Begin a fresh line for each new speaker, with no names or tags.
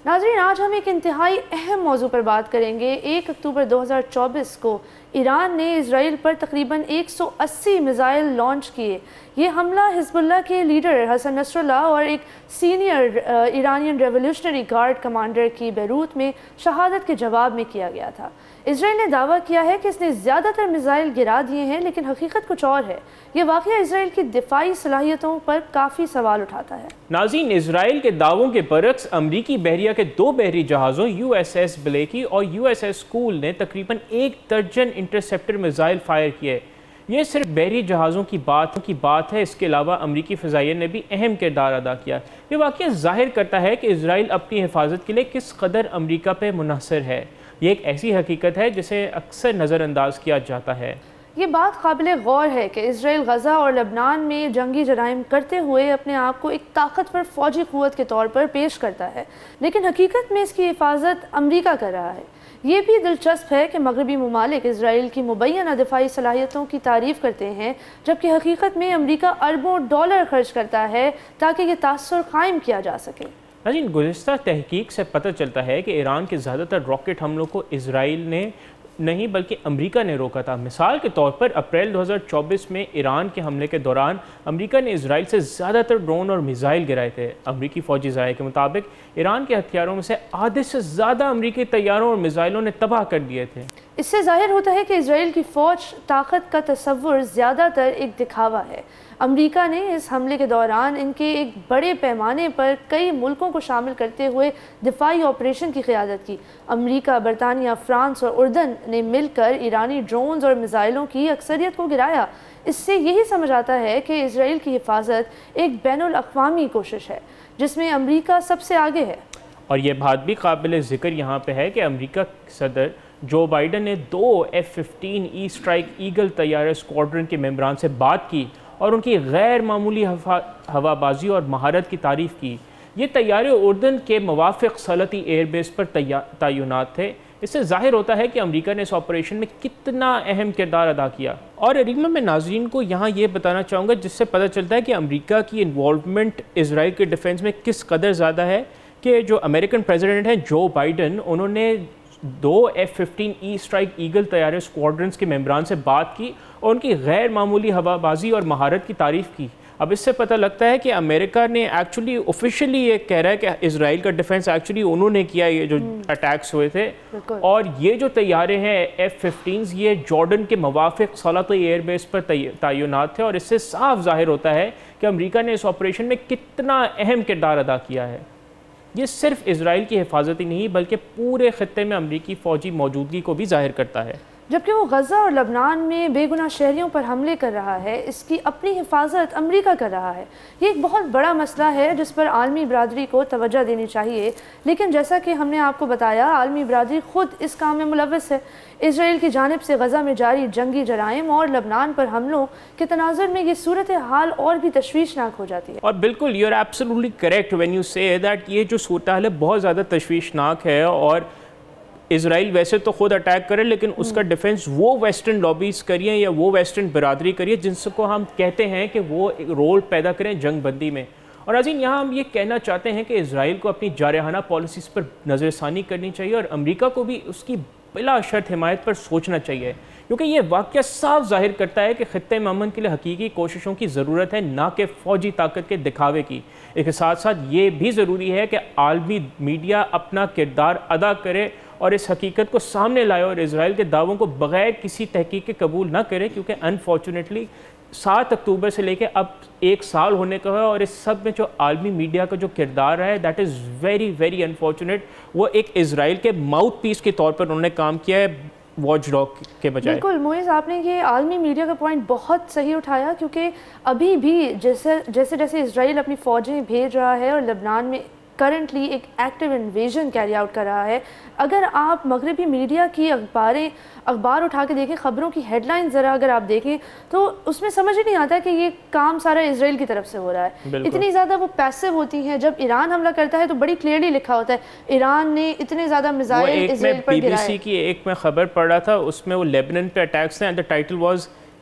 ناظرین، آج ہم ایک انتہائی اہم موضوع پر بات کریں گے۔ 1 اکتوبر 2024 کو ایران نے اسرائیل پر تقریباً 180 میزائل لانچ کیے۔ یہ حملہ حزب اللہ کے لیڈر حسن نصر اللہ اور ایک senior Iranian revolutionary guard commander کی بیروت میں شہادت کے جواب میں کیا گیا تھا۔ اسرائیل نے دعویٰ کیا ہے کہ اس نے زیادہ تر میزائل گرا دیے ہیں، لیکن حقیقت کچھ اور ہے۔ یہ واقعہ اسرائیل کی دفاعی صلاحیتوں پر کافی سوال اٹھاتا ہے۔
ناظرین، اسرائیل کے دعووں کے برعکس امریکی بحریہ کے 2 بحری جہازوں USS بلیکی اور USS کول نے تقریباً 1 درجن انٹرسیپٹر میزائل فائر کیے۔ یہ صرف بحری جہازوں کی بات ہے، اس کے علاوہ امریکی فضائیہ نے بھی اہم کردار ادا کیا۔ یہ واقعہ ظاہر کرتا ہے کہ اسرائیل اپنی حفاظت کے لیے کس قدر امریکہ پہ منحصر ہے۔ یہ ایک ایسی حقیقت ہے جسے اکثر نظر انداز کیا جاتا ہے۔
یہ بات قابل غور ہے کہ اسرائیل غزہ اور لبنان میں جنگی جرائم کرتے ہوئے اپنے آپ کو ایک طاقتور فوجی قوت کے طور پر پیش کرتا ہے، لیکن حقیقت میں اس کی حفاظت امریکہ کر رہا ہے۔ یہ بھی دلچسپ ہے کہ مغربی ممالک اسرائیل کی مبینہ دفاعی صلاحیتوں کی تعریف کرتے ہیں، جبکہ حقیقت میں امریکہ اربوں ڈالر خرچ کرتا ہے تاکہ یہ تاثر قائم کیا جا سکے۔
لیکن گزشتہ تحقیق سے پتہ چلتا ہے کہ ایران کے زیادہ تر راکٹ حملوں کو اسرائیل نے نہیں بلکہ امریکہ نے روکا تھا۔ مثال کے طور پر اپریل 2024 میں ایران کے حملے کے دوران امریکہ نے اسرائیل سے زیادہ تر ڈرون اور میزائل گرائے تھے۔ امریکی فوجی ذرائع کے مطابق ایران کے ہتھیاروں میں سے آدھے سے زیادہ امریکی طیاروں اور میزائلوں نے تباہ کر دیے تھے۔
اس سے ظاہر ہوتا ہے کہ اسرائیل کی فوج طاقت کا تصور زیادہ تر ایک دکھاوا ہے۔ امریکہ نے اس حملے کے دوران ان کے ایک بڑے پیمانے پر کئی ملکوں کو شامل کرتے ہوئے دفاعی آپریشن کی قیادت کی۔ امریکہ، برطانیہ، فرانس اور اردن نے مل کر ایرانی ڈرونز اور میزائلوں کی اکثریت کو گرایا۔ اس سے یہی سمجھ آتا ہے کہ اسرائیل کی حفاظت ایک بین الاقوامی کوشش ہے جس میں امریکہ سب سے آگے ہے۔ اور
یہ بات بھی قابل ذکر یہاں پہ ہے کہ امریکہ صدر جو بائیڈن نے 2 F-15E اسٹرائک ایگل طیارہ اسکواڈرن کے ممبران سے بات کی اور ان کی غیر معمولی ہوا بازی اور مہارت کی تعریف کی۔ یہ طیارے اردن کے موافق سلطی ایئر بیس پر تعینات تھے۔ اس سے ظاہر ہوتا ہے کہ امریکہ نے اس آپریشن میں کتنا اہم کردار ادا کیا۔ اور اریگما میں ناظرین کو یہاں یہ بتانا چاہوں گا جس سے پتہ چلتا ہے کہ امریکہ کی انوالومنٹ اسرائیل کے ڈیفنس میں کس قدر زیادہ ہے، کہ جو امریکن پریزیڈنٹ ہیں جو بائیڈن، انہوں نے 2 F-15E اسٹرائک ایگل طیارے اسکواڈرنز کے ممبران سے بات کی اور ان کی غیر معمولی ہوا بازی اور مہارت کی تعریف کی۔ اب اس سے پتہ لگتا ہے کہ امریکہ نے ایکچولی آفیشلی یہ کہہ رہا ہے کہ اسرائیل کا ڈیفنس ایکچولی انہوں نے کیا، یہ جو اٹیکس ہوئے تھے۔ اور یہ جو طیارے ہیں F-15s، یہ جارڈن کے موافق سلطی ایئر بیس پر تعینات تھے، اور اس سے صاف ظاہر ہوتا ہے کہ امریکہ نے اس آپریشن میں کتنا اہم کردار ادا کیا ہے۔ یہ صرف اسرائیل کی حفاظت ہی نہیں بلکہ پورے خطے میں امریکی فوجی موجودگی کو بھی ظاہر کرتا ہے۔
جبکہ وہ غزہ اور لبنان میں بے گناہ شہریوں پر حملے کر رہا ہے، اس کی اپنی حفاظت امریکہ کر رہا ہے۔ یہ ایک بہت بڑا مسئلہ ہے جس پر عالمی برادری کو توجہ دینی چاہیے، لیکن جیسا کہ ہم نے آپ کو بتایا، عالمی برادری خود اس کام میں ملوث ہے۔ اسرائیل کی جانب سے غزہ میں جاری جنگی جرائم اور لبنان پر حملوں کے تناظر میں یہ صورتحال اور بھی تشویشناک ہو جاتی ہے۔
اور بالکل، you are absolutely correct when you say that یہ جو صورتحال ہے بہت زیادہ تشویشناک ہے، اور اسرائیل ویسے تو خود اٹیک کرے لیکن اس کا ڈیفنس وہ ویسٹرن لابیز کریے یا وہ ویسٹرن برادری کریے جن سے کو ہم کہتے ہیں کہ وہ رول پیدا کریں جنگ بندی میں۔ اور ناظرین، یہاں ہم یہ کہنا چاہتے ہیں کہ اسرائیل کو اپنی جارحانہ پالیسیز پر نظر ثانی کرنی چاہیے اور امریکہ کو بھی اس کی بلا شرط حمایت پر سوچنا چاہیے، کیونکہ یہ واقعہ صاف ظاہر کرتا ہے کہ خطے میں امن کے لیے حقیقی کوششوں کی ضرورت ہے، نہ کہ فوجی طاقت کے دکھاوے کی۔ اس کے ساتھ ساتھ یہ بھی ضروری ہے کہ عالمی میڈیا اپنا کردار ادا کرے اور اس حقیقت کو سامنے لائے اور اسرائیل کے دعووں کو بغیر کسی تحقیق کے قبول نہ کرے، کیونکہ انفارچونیٹلی 7 اکتوبر سے لے کے اب 1 سال ہونے کا ہے، اور اس سب میں جو عالمی میڈیا کا جو کردار ہے that is very very unfortunate. وہ ایک اسرائیل کے ماؤتھ پیس کے طور پر انہوں نے کام کیا ہے واچ ڈاگ کے بجائے۔
بالکل معیز، آپ نے یہ عالمی میڈیا کا پوائنٹ بہت صحیح اٹھایا، کیونکہ ابھی بھی جیسے اسرائیل اپنی فوجیں بھیج رہا ہے اور لبنان میں کرنٹلی ایک ایکٹیو انویژن کیری آؤٹ کر رہا ہے، اگر آپ مغربی میڈیا کی اخبار اٹھا کے دیکھیں، خبروں کی ہیڈ لائن ذرا اگر آپ دیکھیں تو اس میں سمجھ ہی نہیں آتا کہ یہ کام سارا اسرائیل کی طرف سے ہو رہا ہے۔ اتنی زیادہ وہ پیسو ہوتی ہیں، جب ایران حملہ کرتا ہے تو بڑی کلیئرلی لکھا ہوتا ہے ایران نے اتنے زیادہ میزائل اسرائیل پر گرائے۔
BBC کی ایک میں خبر پڑھ رہا تھا، اس میں وہ لیبنن پہ اٹیکس ہیں، اینڈ the title was